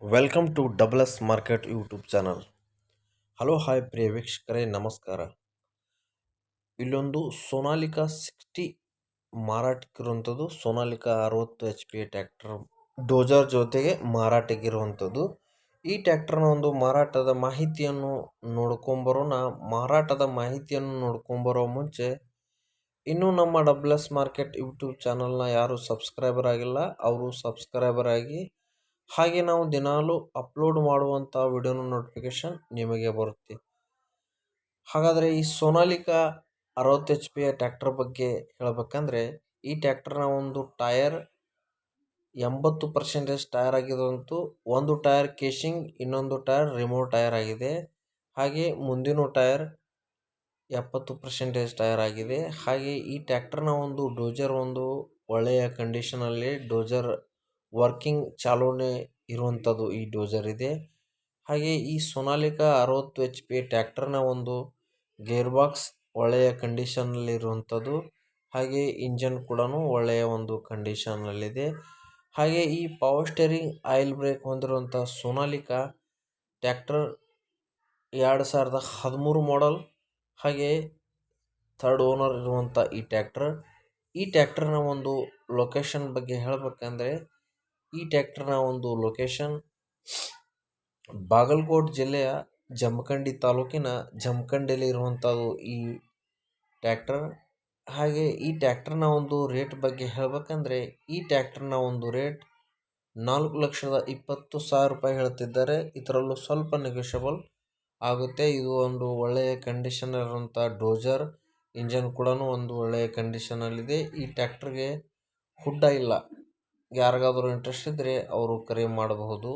Welcome to double S market YouTube channel. Hello hi ಪ್ರಿಯ ವೀಕ್ಷಕರೇ, ನಮಸ್ಕಾರ. ಇಲ್ಲೊಂದು ಸೋನಾಲಿಕಾ 60 ಮಾರಾಟಕ್ಕಿರುವಂಥದ್ದು. ಸೋನಾಲಿಕಾ 60 HP ಟ್ರ್ಯಾಕ್ಟರ್ ಡೋಜರ್ ಜೊತೆಗೆ ಮಾರಾಟಕ್ಕಿರುವಂಥದ್ದು. ಈ ಟ್ರ್ಯಾಕ್ಟರ್ನ ಒಂದು ಮಾರಾಟದ ಮಾಹಿತಿಯನ್ನು ನೋಡ್ಕೊಂಬರೋಣ. ಮಾರಾಟದ ಮಾಹಿತಿಯನ್ನು ನೋಡ್ಕೊಂಬರೋ ಮುಂಚೆ ಇನ್ನೂ ನಮ್ಮ ಡಬಲ್ ಎಸ್ ಮಾರ್ಕೆಟ್ ಯೂಟ್ಯೂಬ್ ಚಾನಲ್ನ ಯಾರು ಸಬ್ಸ್ಕ್ರೈಬರ್ ಆಗಿಲ್ಲ ಅವರು ಸಬ್ಸ್ಕ್ರೈಬರ್ ಆಗಿ. ಹಾಗೆ ನಾವು ದಿನಾಲೂ ಅಪ್ಲೋಡ್ ಮಾಡುವಂಥ ವಿಡಿಯೋನ ನೋಟಿಫಿಕೇಶನ್ ನಿಮಗೆ ಬರುತ್ತೆ. ಹಾಗಾದರೆ ಈ ಸೋನಾಲಿಕಾ 60 HP ಟ್ರ್ಯಾಕ್ಟರ್ ಬಗ್ಗೆ ಹೇಳಬೇಕಂದ್ರೆ, ಈ ಟ್ರ್ಯಾಕ್ಟರ್ನ ಒಂದು ಟೈರ್ 80% ಟೈರ್ ಆಗಿದಂತೂ, ಒಂದು ಟೈರ್ ಕೇಶಿಂಗ್, ಇನ್ನೊಂದು ಟೈರ್ ರಿಮೋಟ್ ಟೈರ್ ಆಗಿದೆ. ಹಾಗೆ ಮುಂದಿನ ಟೈರ್ 70% ಟೈರ್ ಆಗಿದೆ. ಹಾಗೆ ಈ ಟ್ರ್ಯಾಕ್ಟರ್ನ ಒಂದು ಡೋಜರ್ ಒಂದು ಒಳ್ಳೆಯ ಕಂಡೀಷನಲ್ಲಿ ಡೋಜರ್ ವರ್ಕಿಂಗ್ ಚಾಲೂನೇ ಇರುವಂಥದ್ದು ಈ ಡೋಜರ್ ಇದೆ. ಹಾಗೆ ಈ ಸೋನಾಲಿಕಾ 60 HP ಟ್ರ್ಯಾಕ್ಟರ್ನ ಒಂದು ಗೇರ್ ಬಾಕ್ಸ್ ಒಳ್ಳೆಯ ಕಂಡೀಷನಲ್ಲಿ ಇರುವಂಥದ್ದು. ಹಾಗೆ ಇಂಜನ್ ಕೂಡ ಒಳ್ಳೆಯ ಒಂದು ಕಂಡೀಷನ್ನಲ್ಲಿದೆ. ಹಾಗೆ ಈ ಪವರ್ ಸ್ಟೇರಿಂಗ್ ಆಯಿಲ್ ಬ್ರೇಕ್ ಹೊಂದಿರುವಂಥ ಸೋನಾಲಿಕಾ ಟ್ರ್ಯಾಕ್ಟರ್ 2013 ಮಾಡೆಲ್. ಹಾಗೆ ಥರ್ಡ್ ಓನರ್ ಇರುವಂಥ ಈ ಟ್ರ್ಯಾಕ್ಟರ್ನ ಒಂದು ಲೊಕೇಶನ್ ಬಗ್ಗೆ ಹೇಳಬೇಕಂದ್ರೆ, ಈ ಟ್ರ್ಯಾಕ್ಟರ್ನ ಒಂದು ಲೊಕೇಶನ್ ಬಾಗಲಕೋಟೆ ಜಿಲ್ಲೆಯ ಜಮಖಂಡಿ ತಾಲೂಕಿನ ಜಮಖಂಡಿಯಲ್ಲಿ ಇರುವಂಥದ್ದು ಈ ಟ್ರ್ಯಾಕ್ಟರ್. ಹಾಗೆ ಈ ಟ್ರ್ಯಾಕ್ಟರ್ನ ಒಂದು ರೇಟ್ ಬಗ್ಗೆ ಹೇಳಬೇಕಂದ್ರೆ, ಈ ಟ್ರ್ಯಾಕ್ಟರ್ನ ಒಂದು ರೇಟ್ 4,20,000 ರೂಪಾಯಿ ಹೇಳ್ತಿದ್ದಾರೆ. ಇದರಲ್ಲೂ ಸ್ವಲ್ಪ ನೆಗೋಷಿಯಬಲ್ ಆಗುತ್ತೆ. ಇದು ಒಂದು ಒಳ್ಳೆಯ ಕಂಡೀಷನ್ ಇರುವಂಥ ಡೋಜರ್. ಇಂಜನ್ ಕೂಡ ಒಂದು ಒಳ್ಳೆಯ ಕಂಡೀಷನಲ್ಲಿದೆ. ಈ ಟ್ರ್ಯಾಕ್ಟರ್ಗೆ ಹುಡ್ಡ ಇಲ್ಲ. ಯಾರಿಗಾದರೂ ಇಂಟ್ರೆಸ್ಟ್ ಇದ್ದರೆ ಅವರು ಕರೆ ಮಾಡಬಹುದು.